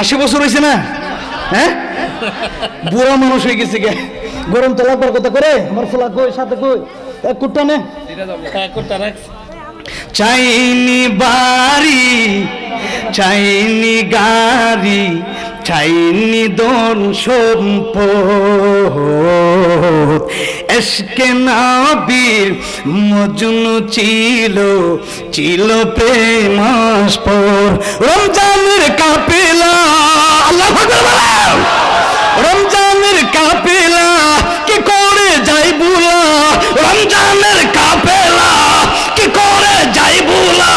80 বছর হয়েছে না? হ্যাঁ, বুড়া মানুষ হয়ে গেছে গে। গরম তো লাগবার কথা করে আমার ফোলা কই সাথে কই এক কুট্টা নে, এক কুট্টা রাখ। চাইনি বাড়ি চাইনি গাড়ি চাইনি ধন সম্পদ, এশকে নবীর মজনু ছিল ছিল প্রেমাস্পদ। রমজানের কাফেলা, আল্লাহু আকবার, রমজানের কাফেলা কি করে যাই বুলা, রমজানের কাফেলা কি করে যাই বুলা,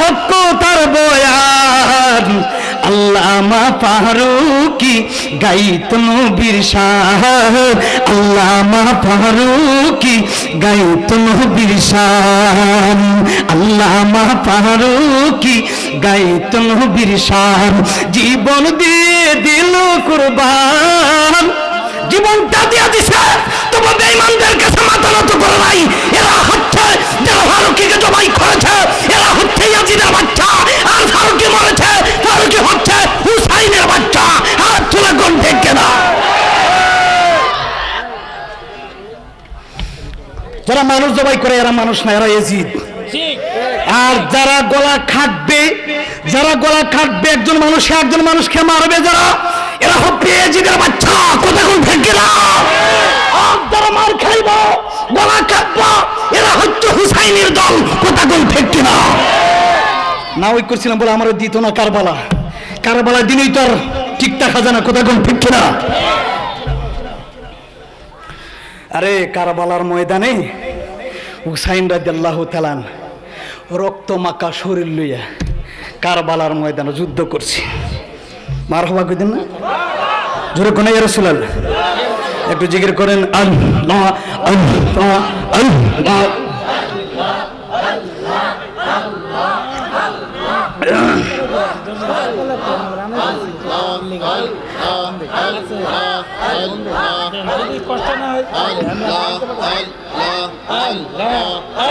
হক তার বয়ান আল্লামা ফারুকি গাইত নবীর শান, আল্লামা ফারুকি গাইত নবীর শান, আল্লামা ফারুকি গাইত নবীর শান। জীবন দিয়ে দিল কুরবান, জীবনটা দিয়ে দিছে তবু বেঈমানদের কাছে মাথা নত করে নাই। এরা হচ্ছে যারা ফারুকিকে জবাই করেছে, এরা হচ্ছে ইয়াজিদের বাচ্চা। আর ফারুকি মরেছে, ফারুকি হচ্ছে হুসাইনের বাচ্চা। আর তুলে কোন ঠিক না? যারা মানুষ জবাই করে এরা মানুষ না, এরা ইয়াজিদ। আর যারা গলা খাটবে, যারা গলা খাটবে একজন মানুষকে মারবে যারা, এরা হবে ইয়াজিদের বাচ্চা। কথা কোন ঠিক না? আর যারা মার খাইব, গলা কাটবা, এরা হচ্ছে হুসাইনের দল। কথা কোন ঠিক না? না ওই করছিলাম বলে আমার দিত না কারবালা, কারবালা দিনই তো আর ঠিক থাকা যায় না। কথা কোন ঠিক না? আরে কারবালার ময়দানে হুসাইন রাদিয়াল্লাহু তাআলা রক্ত মাখা শরীর লইয়া কারবালার ময়দানে যুদ্ধ করছে। মারহাবা কইতেন না? জোরে কোন ইয়া রাসূলুল্লাহ, একটু জিকির করেন আল্লাহ আল্লাহ আল্লাহ।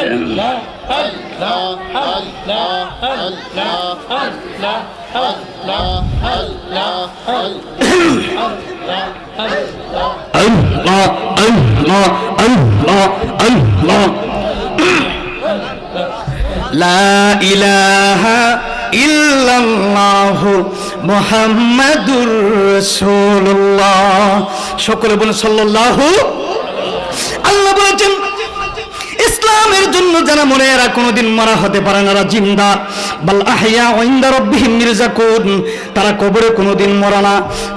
আল্লাহ আল্লাহ আল্লাহ আল্লাহ, লা ইলাহা ইল্লাল্লাহু মুহাম্মাদুর রাসূলুল্লাহ। সকলে বলেন সাল্লাল্লাহু। আল্লাহ বলেছেন ইসলামের জন্য যারা মরে এরা কোনোদিন মরা হতে পারে না, এরা জিন্দা। বাল আহইয়া ইনদা রাব্বিহিম ইরযাকুন, তারা কবরে কোনোদিন মরে না।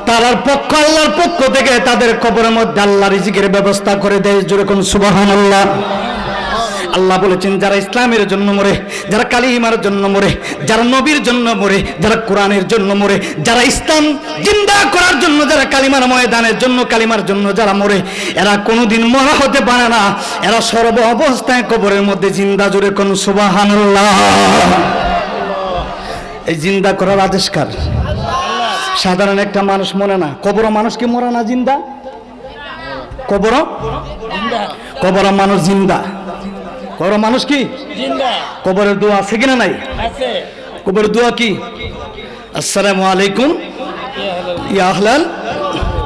তারার পক্ষ আল্লাহর পক্ষ থেকে তাদের কবরের মধ্যে আল্লাহ রিজিকের ব্যবস্থা করে দেয়। জোরে কোন সুবহানাল্লাহ। আল্লাহ বলেছেন যারা ইসলামের জন্য মরে, যারা কালিমার জন্য মরে, যারা নবীর জন্য মরে, যারা কোরআনের জন্য মরে, যারা ইসলাম জিন্দা করার জন্য, যারা কালিমার ময়দানের জন্য, কালিমার জন্য যারা মরে, এরা কোনোদিন মরা হতে পারে না। এরা সর্ব অবস্থায় কবরের মধ্যে জিন্দা। জোরে কোন সুবহানাল্লাহ। এই জিন্দা করার আদেশ কার? সাধারণ একটা মানুষ মরে না, কবর মানুষ কি মরে না? জিন্দা। কবর কবর মানুষ জিন্দা। কবর মানুষ কি জিন্দা। কবরের দোয়া আছে কিনা? নাই, আছে। কবরের দোয়া কি? আসসালামু আলাইকুম ইয়া আহলাল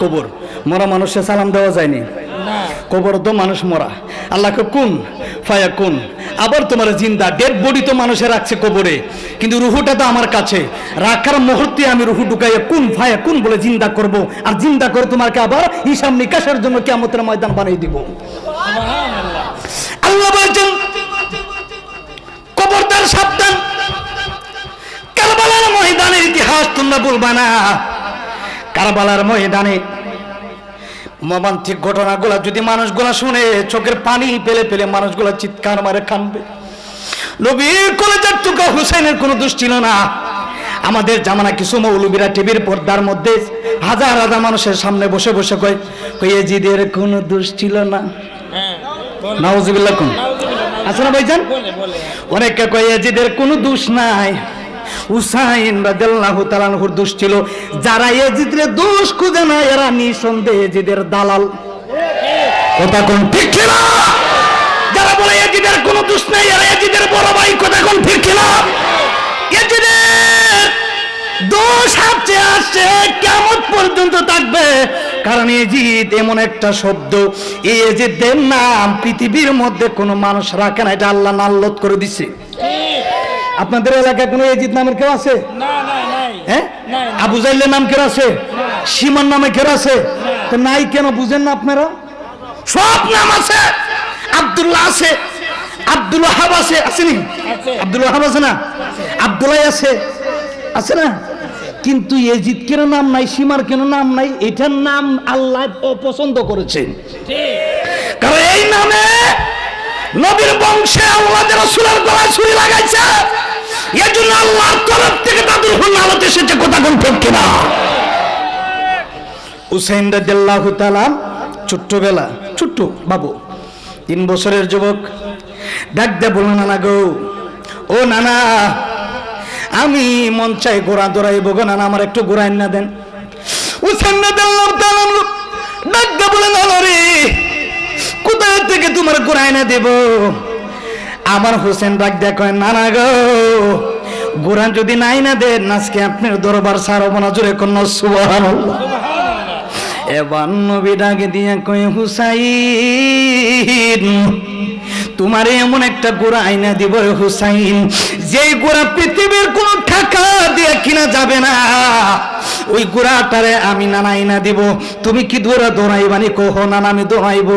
কবর। মরা মানুষে সালাম দেওয়া যায়নি না, কবর তো মানুষ মরা। আল্লাহকে কুন ফায়াকুন। আবার তোমার জিন্দা ডেড বডি তো মানুষে রাখছে কবরে, কিন্তু রুহুটা তো আমার কাছে। রাখার মুহূর্তে আমি রুহু ঢুকাইয়া কুন ফায়াকুন বলে জিন্দা করব, আর জিন্দা করে তোমাকে আবার হিসাব নিকাশের জন্য কিয়ামতের ময়দান বানিয়ে দিব। সুবহানাল্লাহ। আল্লাহ বলেছেন খবরদার সাবধান, কারবালার ময়দানের ইতিহাস তোমরা বলবা না। কারবালার ময়দানে মর্মান্তিক ঘটনাগুলা যদি মানুষগুলা শুনে চোখের পানি পেলে পেলে মানুষগুলা চিৎকার মারে কাঁদবে। নবীর কলেজার টুকা হুসাইনের কোনো দোষ ছিল না। আমাদের জামানা কিছু মৌলবীরা টিভির পর্দার মধ্যে হাজার হাজার মানুষের সামনে বসে বসে কয় ইয়াজিদের কোনো দোষ ছিল না। নাউজুবিল্লাহ। কোন আছে না ভাইজান? অনেকে কয় ইয়াজিদের কোনো দোষ নাই, হুসাইন রাদিয়াল্লাহু তাআলা আনহুর দোষ ছিল। যারা ইয়াজিদের দোষ খুঁজে না এরা নিঃসন্দেহে ইয়াজিদের দালাল। কথা কোন ঠিক না? যারা বলে ইয়াজিদের কোনো দোষ নাই এরা ইয়াজিদের বড় ভাই। কথা কোন ঠিক না? ইয়াজিদের দোষ আছে পর্যন্ত থাকবে। কারণ এজিদ এমন একটা শব্দ, এই এজিদের নাম পৃথিবীর মধ্যে কোনো মানুষ রাখে না, এটা আল্লাহ নাল্লত করে দিছে। আপনাদের এলাকায় কোনো এজিদ নামের কেউ আছে? হ্যাঁ, আবু জাইলের নাম কেউ আছে? সীমান নামে কেউ আছে? তো নাই কেন বুঝেন না আপনারা? সব নাম আছে। আব্দুল্লাহ আছে, আব্দুল ওয়াহাব আছে, আসেনি? আব্দুল ওয়াহাব আছে না? আব্দুল্লাহ আছে, আছে না? কিন্তু এজিদ কেন নাম নাই, সীমার কেন নাম নাই? এটার নাম আল্লাহ অপছন্দ করেছেন। কারণ এই নামে নবীর বংশে আল্লাহর রাসূলের গলায় ছুরি লাগাইছে, এজন্য আল্লাহর তরফ থেকে তাদের হুনালত এসেছে। কথা কোন ঠিক কিনা? হুসাইন রাদিয়াল্লাহু তাআলা ছোট্টবেলা, ছোট্ট বাবু, 3 বছরের যুবক, ডাক দিয়ে বলল, নানা গো, ও নানা, আমি মন চাই ঘোড়া দৌড়াইব গো নানা, আমার একটু ঘোড়া এনে দেন। হুসাইন রাদিয়াল্লাহু তাআলা ডাক দিয়ে বলে, নানা রে, কোথা থেকে তোমার ঘোড়া এনে দেব? আমার হোসেন ডাক দিয়ে কয়, নানা গো, ঘোড়া যদি নাই না দেন, আজকে আপনার দরবার ছাড়ব না। জোরে কোন সুবহানাল্লাহ। এবার নবী ডাকে দিয়ে কয়, হুসাইন, তোমার এমন একটা ঘোড়া আইনা দিব হুসাইন, যেই ঘোড়া পৃথিবীর কোন টাকা দিয়ে কিনা যাবে না। ওই ঘোড়াটারে আমি নানা আইনা দিব। তুমি কি ঘোড়া দৌড়াইবানি? কহ নানা আমি দৌড়াইব।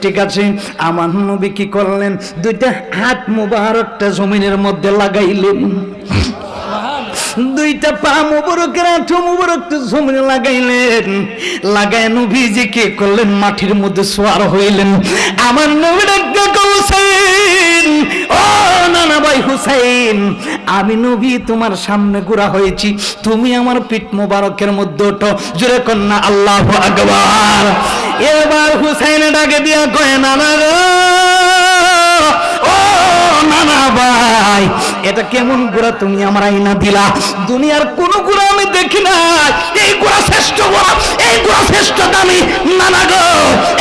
ঠিক আছে। আমার নবী কি করলেন? 2টা হাত মুবারকটা জমিনের মধ্যে লাগাইলেন, 2টা পা মুবারকের হাত মুবারক জমিনে লাগাইলেন। লাগায় নবীজিকে করলেন মাটির মধ্যে সোয়ার হইলেন। আমার নবী ডাকতে হুসাইন, ও নানা ভাই হুসাইন, আমি নবী তোমার সামনে ঘোড়া হয়েছি, তুমি আমার পিঠ মুবারকের মধ্যে ওঠো। জোরে কন্যা আল্লাহু আকবার। এবার হুসাইন ডাকে দিয়া কয়, নানা গো, ও নানা ভাই, এটা কেমন ঘোড়া তুমি আমার আইনা দিলা? দুনিয়ার কোন ঘোড়া আমি দেখি না, এই ঘোড়া শ্রেষ্ঠ ঘোড়া, এই ঘোড়া শ্রেষ্ঠ দামি। নানা গো,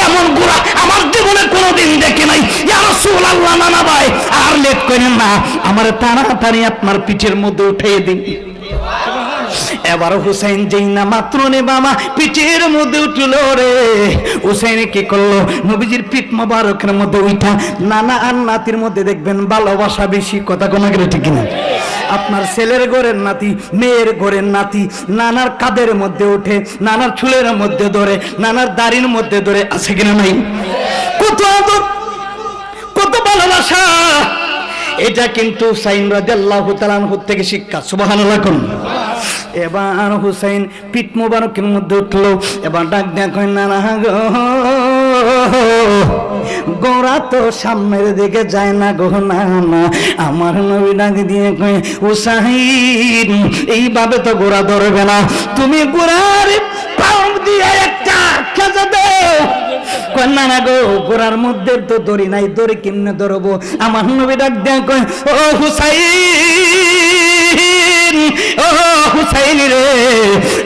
এমন ঘোড়া আমার জীবনে কোনোদিন দেখি নাই। ইয়া রাসূলুল্লাহ, নানা ভাই আর লেট করেন না, আমার তাড়াতাড়ি আপনার পিঠের মধ্যে উঠিয়ে দিন। এবার হুসাইন যেই না মাত্র নে বাবা পিঠের মধ্যে উঠল রে, হুসাইন কি করলো? নবীজির পিঠ মোবারকের মধ্যে উঠা। নানা আর নাতির মধ্যে দেখবেন ভালোবাসা বেশি। কথা কোন গেলে ঠিক না? আপনার ছেলের ঘরের নাতি, মেয়ের ঘরের নাতি নানার কাদের মধ্যে উঠে, নানার চুলের মধ্যে ধরে, নানার দাড়ির মধ্যে ধরে, আছে কিনা নাই? কত আদর, কত ভালোবাসা। এটা কিন্তু হুসাইন রাদিয়াল্লাহু তাআলা আনহু থেকে শিক্ষা। সুবহানাল্লাহ কোন। এবার হুসাইন পিঠ মোবারকের মধ্যে উঠলো। এবার ডাক দেয়া কয়, নানা গো, গোড়া তো সামনের দিকে যায় না গো নানা। আমার নবী ডাক দিয়ে কয়, হুসাইন, এইভাবে তো গোড়া ধরবে না, তুমি গোড়ার পাও দিয়ে একটা খেজা দাও। কয়, নানা গো, গোড়ার মধ্যে তো দড়ি নাই, দড়ি কেমনে ধরবো? আমার নবী ডাক দেয়া কয়, ও হুসাইন, ও হুসাইন রে,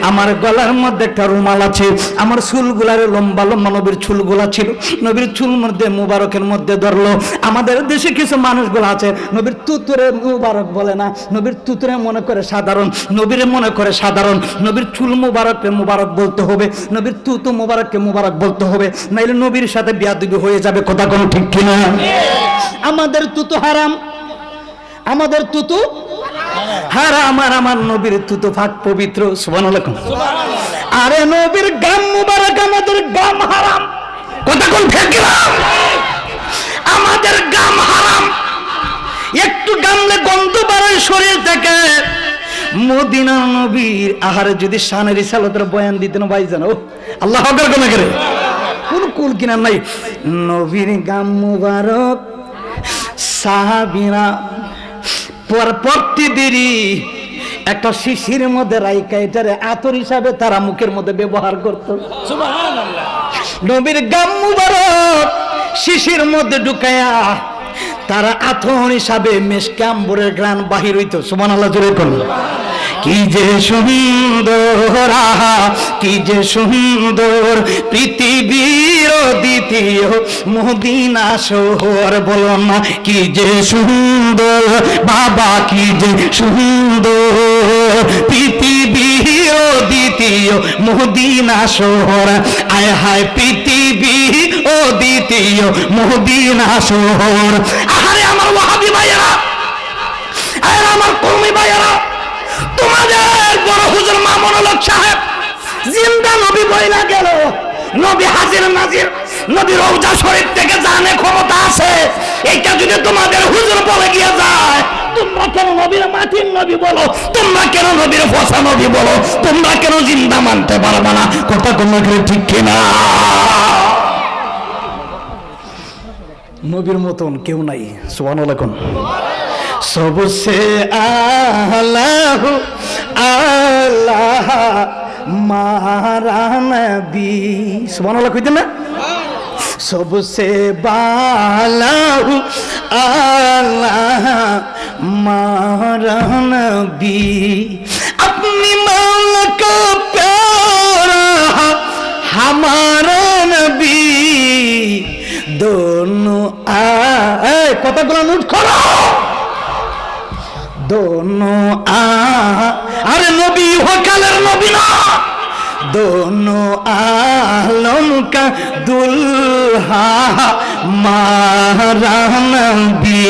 আমার গলার মধ্যে একটা রুমাল আছে, আমার চুলগুলারে লম্বা লম্বা নবীর চুলগুলা ছিল, নবীর চুল মধ্যে মুবারকের মধ্যে ধরলো। আমাদের দেশে কিছু মানুষগুলো আছে নবীর তুতুরে মুবারক বলে না, নবীর তুতুরে মনে করে সাধারণ, নবীরে মনে করে সাধারণ। নবীর চুল মুবারককে মুবারক বলতে হবে, নবীর তুতু মুবারককে মুবারক বলতে হবে, নাইলে নবীর সাথে বিয়াদবি হয়ে যাবে। কথা কোনো ঠিক কিনা? আমাদের তুতু হারাম, আমাদের তুতু হারাম, আর আমার নবীর তুতু পাক পবিত্র। সুবহানাল্লাহ। আরে নবীর গাম মুবারক, আমাদের গাম হারাম। কথা কোন ঠিক কিনা? আমাদের গাম হারাম, একটু গামলে গন্ধ বাড়ায় শরীর থেকে। মদিনার নবীর আহারে যদি শানের রিসালাতের বয়ান দিতেন ভাইজান, ও আল্লাহ আকবার কোন করে, কোন কুল কিনা নাই। নবীর গাম মুবারক সাহাবীরা প্রতিদিনই একটা শিশির মধ্যে রাইকা এটারে আতর হিসাবে তারা মুখের মধ্যে ব্যবহার করত। সুবহানাল্লাহ। নবীর গাম মুবারক শিশির মধ্যে ঢুকায়া তারা আতর হিসাবে মেশকে আম্বরের ঘ্রাণ বাহির হইতো। সুবহানাল্লাহ জোরে করুন। কি যে সুন্দর, কি যে সুন্দর পৃথিবীর দ্বিতীয় মদিনা শহর। বলো না কি যে সুন্দর বাবা, কি যে সুন্দর। পৃথিবীর দ্বিতীয় মদিনা শহর, আয় হায় পৃথিবীর দ্বিতীয় মদিনা শহর। আরে আমার ওয়াহাবি ভাইয়েরা, আরে আমার কওমি ভাইয়েরা, তোমাদের বড় হুজুর মামুনুল হক সাহেব জিন্দা নবী বইলা গেল, নবী হাজির নাজির, নবী রওজা শরীফ থেকে জানে ক্ষমতা আছে, এইটা যদি তোমাদের হুজুর বলে গিয়ে যায়, তোমরা কেন নবীর মাটির নবী বলো, তোমরা কেন নবীর ফসা নবী বলো, তোমরা কেন জিন্দা মানতে পারবে না? কথা কোন ঠিক কিনা? নবীর মতন কেউ নাই। সুবহানাল্লাহ কোন সবসে আল্লাহ আল্লাহ মারা নবী, সুবহানাল্লাহ কইতেন না? सबसे बाला अल्लाह मारा नबी, अपनी मौला का प्यारा हमारा नबी, दोनों कथा गुला नोट करो, दोनों अरे नबी हो कलर नबी ना, दोनों आलम का दुल्हा मारा नबी,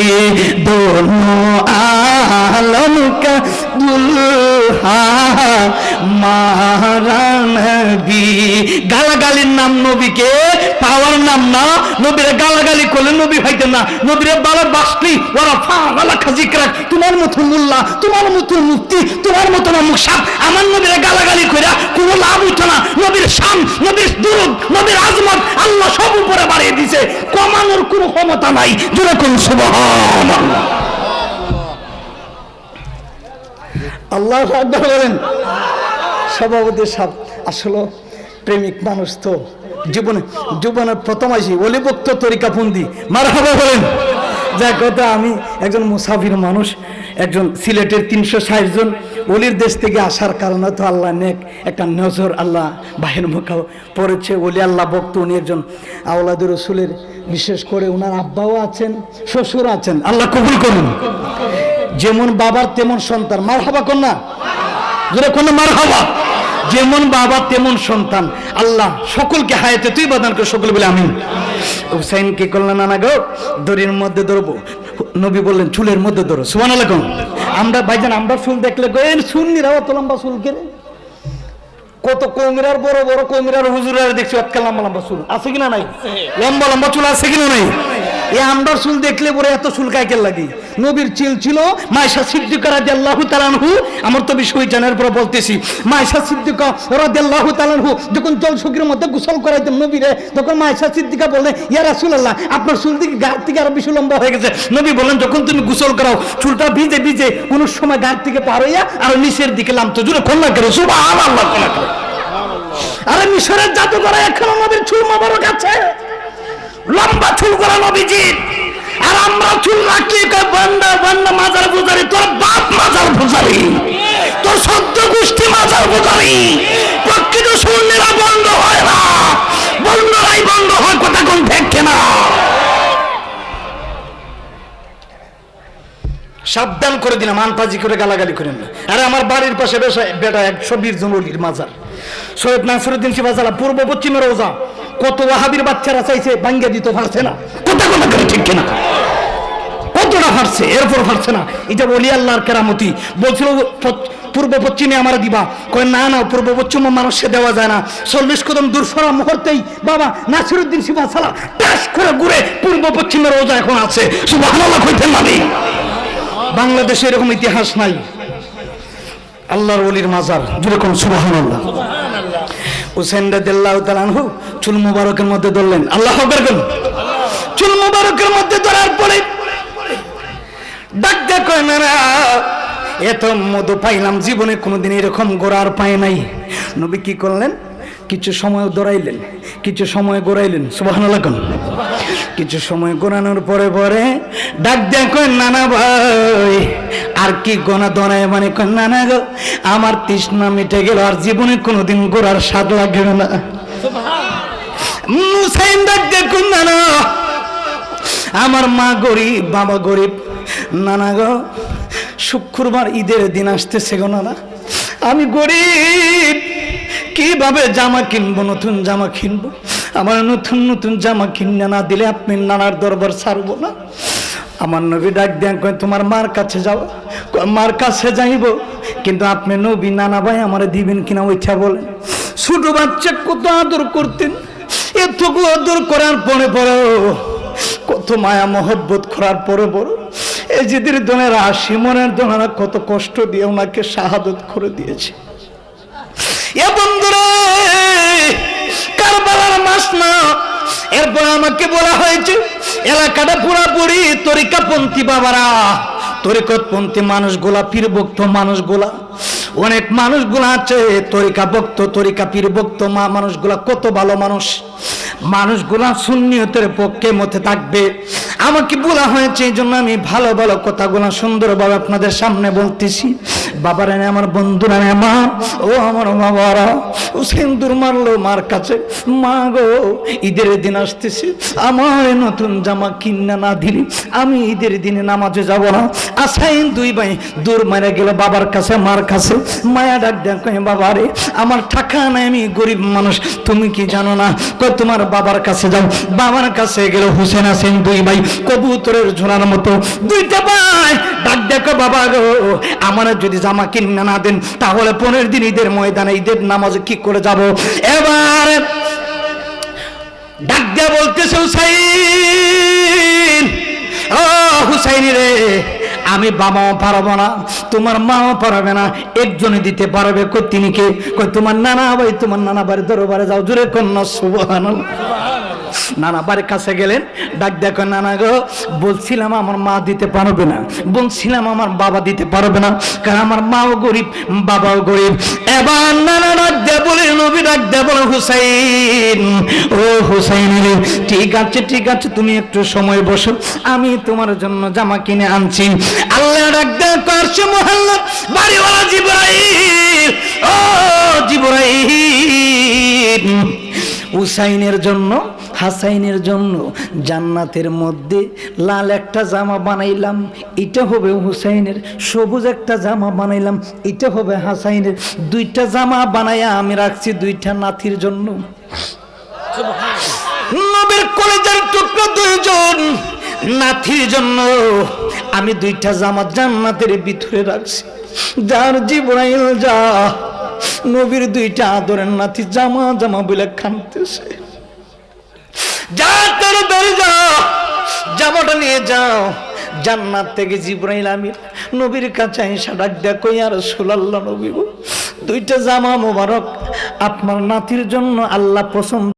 दोनों आलम का दुल्हा मारा नबी। গালাগালির নাম নবীকে পাওয়ার নাম না, নবীরে গালাগালি করলে নবী হইতেন না, নবীরে বালা বাসলি ওরা ফালা খাজিকরা, তোমার মতো মোল্লা, তোমার মতো মুফতি, তোমার মতো অমুক সাহেব আমার নবীরে গালাগালি কইরা কোনো লাভ হইতো না। নবীর শান, নবীর দুরূদ, নবীর আজমত আল্লাহ সব উপরে বাড়িয়ে দিয়েছে, কমানোর কোনো ক্ষমতা নাই। জোরে কোন সুবহানাল্লাহ। আল্লাহু আকবার বলেন। সভাপতি সাহেব আসলে প্রেমিক মানুষ তো, জীবনের প্রথম আসি অলিভুক্ত তরিকাপন্থী, মারহাবা বলেন। যা কথা, আমি একজন মুসাফির মানুষ, একজন সিলেটের 360 জন ওলির দেশ থেকে আসার কারণে তো আল্লাহ নেক একটা নজর আল্লাহ বাহির মুখাও পড়েছে। ওলি আল্লাহ ভক্ত, উনি একজন আওলাদ রসুলের, বিশেষ করে ওনার আব্বাও আছেন, শ্বশুর আছেন, আল্লাহ কবুল করুন। যেমন বাবার তেমন সন্তান, মারহাবা কন্যা, যেটা কন্যা মারহাবা, যেমন বাবা তেমন সন্তান, আল্লাহ সকলকে হায়াতে তুই বাদান করে সকল বলে আমিন। হুসাইন কি করলেন? নানা গো দড়ির মধ্যে ধরবো, নবী বললেন চুলের মধ্যে ধরো। সুবহানাল্লাহ। আমরা ভাইজান, আমরা চুল দেখলে সুন্নিরা অত লম্বা চুল কেড়ে, কত কমিরার বড় বড় কমিরার হুজুরের দেখছি আজকে লম্বা লম্বা চুল আছে কিনা নাই? লম্বা লম্বা চুল আছে কিনা নাই? এই আমরার চুল দেখলে পরে এত চুল কাইকে লাগে। নবীর চিল ছিল মায়েশা সিদ্দিকা রাদিয়াল্লাহু তাআলা আনহু, আমার তো বিষয় জানার পর বলতেছি, মায়েশা সিদ্দিকা রাদিয়াল্লাহু তাআলা আনহু যখন জলসুকির মধ্যে গোসল করাইতেন নবীরে, তখন মায়েশা সিদ্দিকা বললেন, ইয়া রাসূলুল্লাহ আপনার চুল দিকে গা থেকে আরো বেশি লম্বা হয়ে গেছে। নবী বলেন, যখন তুমি গোসল করাও চুলটা ভিজে ভিজে কোন সময় গা থেকে পার হইয়া আর নিচের দিকে নামতো। জুড়ে কন্যা করে সুবহানাল্লাহ। আরে মিশরের জাদুঘরে এখনো নবীর চুল মোবারক আছে, লম্বা চুল করা নবীজির। আর আমরা চুল রাখলে বান্দা বান্দা মাজার পূজারি, তোর বাপ মাজার পূজারি, তোর সদ্য গোষ্ঠী মাজার পূজারি। প্রকৃত সুন্নিরা বন্ধ হয় না, বন্ধরাই বন্ধ হয়। কথা কোন দেখে না? সাবধান করে দিলাম, আনপাজি করে গালাগালি করেন না। আরে আমার বাড়ির পাশে বেটা 120 জন ওলির মাজার, সৈয়দ নাসিরউদ্দিন শিবাজালা, পূর্ব পশ্চিমে রোজা, কত ওয়াহাবির বাচ্চারা চাইছে ভাঙ্গা দিতে পারছে না। কথা কথা করে ঠিক কিনা? কতটা পারছে, এরপর পারছে না। এটা ওলি আল্লাহর কেরামতি। বলছিল পূর্ব পশ্চিমে আমার দিবা, কয় না না পূর্ব পশ্চিমে মানুষে দেওয়া যায় না। 40 কদম দূর সরা মুহূর্তেই বাবা নাসিরউদ্দিন শিবাজালা টাস করে ঘুরে পূর্ব পশ্চিমে রোজা এখন আছে। সুবহানাল্লাহ কইতেন মানে বাংলাদেশে এরকম ইতিহাস নাই। আল্লাহর ওলির মাজার, যেরকম সুবহানাল্লাহ। হুসাইন রাদিয়াল্লাহু তাআলা আনহু চুল মুবারকের মধ্যে ধরলেন, আল্লাহু আকবার। চুল মুবারকের মধ্যে ধরার পরে ডাক দেয়, কয় না এত মধু পাইলাম, জীবনে কোনোদিন এরকম গোড়ার পায় নাই। নবী কি করলেন? কিছু সময় দৌড়াইলেন, কিছু সময় গোড়াইলেন। সুবহানাল্লাহ। কিছু সময় গোড়ানোর পরে পরে ডাক দেয়, কয় নানা ভাই আর কি গোনা দোনায়, মানে কয় নানা গো আমার তৃষ্ণা মিটে গেল, আর জীবনে কোনোদিন গোড়ার স্বাদ লাগবে না। হুসাইন ডাক দেয়, কয় নানা আমার মা গরিব, বাবা গরিব, নানা গো শুক্রবার ঈদের দিন আসতেছে গো নানা, আমি গরিব, কিভাবে জামা কিনবো, নতুন জামা কিনবো? আমার নতুন নতুন জামা কিনে না দিলে আপনি নানার দরবার ছাড়বো না। আমার নবী ডাক দেন, কয় তোমার মার কাছে যাও। মার কাছে যাইব, কিন্তু আপনি নবী নানা ভাই আমার দিবেন কিনা ওইটা বলেন। ছোট বাচ্চা কত আদর করতেন, এতটুকু আদর করার পরে পরে কত মায়া মহব্বত করার পরে পরে এই যেদের দোনেরা সিমনের দোনেরা কত কষ্ট দিয়ে ওনাকে শাহাদত করে দিয়েছে। এ বন্ধুরা, কারবালার মাস না, এরপর আমাকে বলা হয়েছে এলাকাটা পুরাপুরি তরিকাপন্থী বাবারা, তরিকতপন্থী মানুষগুলা, পীরভক্ত মানুষগুলা, অনেক মানুষগুলা আছে তরিকা ভক্ত, তরিকা পীর ভক্ত মানুষগুলা কত ভালো মানুষ, মানুষগুলা সুন্নিয়তের পক্ষে মতে থাকবে। আমাকে বলা হয়েছে, এই জন্য আমি ভালো ভালো কথাগুলো সুন্দরভাবে আপনাদের সামনে বলতেছি। বাবারা নে, আমার বন্ধুরা নে, মা ও আমার বাবারা, ও সিন্দুর মারলো মার কাছে, মা গো ঈদের দিন আসতেছে, আমার নতুন জামা কিনা না দিলি আমি ঈদের দিনে নামাজে যাব না। আসাইন দুই ভাই দূর মারা গেল বাবার কাছে, মার কাছে। মায়া ডাক দেন, কই বাবা রে আমার টাকা নাই, আমি গরিব মানুষ, তুমি কি জানো না? কই তোমার বাবার কাছে যাও। বাবার কাছে গেল হুসেন হাসেন দুই ভাই, কবুতরের ঝোলার মতো দুইটা ভাই। ডাক দেখো বাবা গো, আমার যদি জামা কিনে না দেন তাহলে 15 দিন ঈদের ময়দানে ঈদের নামাজে কি করে যাব? এবার ডাক দিয়া বলতেছে, হুসাইন, ও হুসাইন রে, আমি বাবাও পারবো না, তোমার মাও পারবে না, একজনে দিতে পারবে। কই তিনি কে? কই তোমার নানা ভাই, তোমার নানা বাড়ির দরবারে যাও। জোরে কন্যা সুবহানাল্লাহ। নানা বাড়ির কাছে গেলেন, ডাক দেখো, নানা গো বলছিলাম আমার মা দিতে পারবে না, বলছিলাম আমার বাবা দিতে পারবে না, কারণ আমার মাও গরিব বাবাও গরিব। এবার নানা ডাক দে বলে, নবী ডাক দে বলে, হুসাইন, ও হুসাইন রে, ঠিক আছে ঠিক আছে, তুমি একটু সময় বসো, আমি তোমার জন্য জামা কিনে আনছি। আল্লাহ ডাক দে, কারশে মহল্লা বাড়িওয়ালা জিবরাইল, ও জিবরাইল, হুসাইনের জন্য, হাসাইনের জন্য জান্নাতের মধ্যে লাল একটা জামা বানাইলাম, এটা হবে হুসাইনের। সবুজ একটা জামা বানাইলাম, এটা হবে হাসাইনের। দুইটা জামা বানাইয়া আমি রাখছি দুইটা নাতির জন্য। নবীর কলেজের টুকরো দুইজন নাতির জন্য আমি দুইটা জামা জান্নাতের ভিতরে রাখছি। যার জিবরাইল যা, নবীর দুইটা আদরের নাতি জামা জামা বলে খানতেছে, যা তোর দরজা জামাটা নিয়ে যাও। জান্নাত থেকে জিবরাইল আমির নবীর কাছে এসে ডাক দেয়া, কই ইয়া রাসূলুল্লাহ, নবী গো দুইটা জামা মোবারক আপনার নাতির জন্য আল্লাহ পছন্দ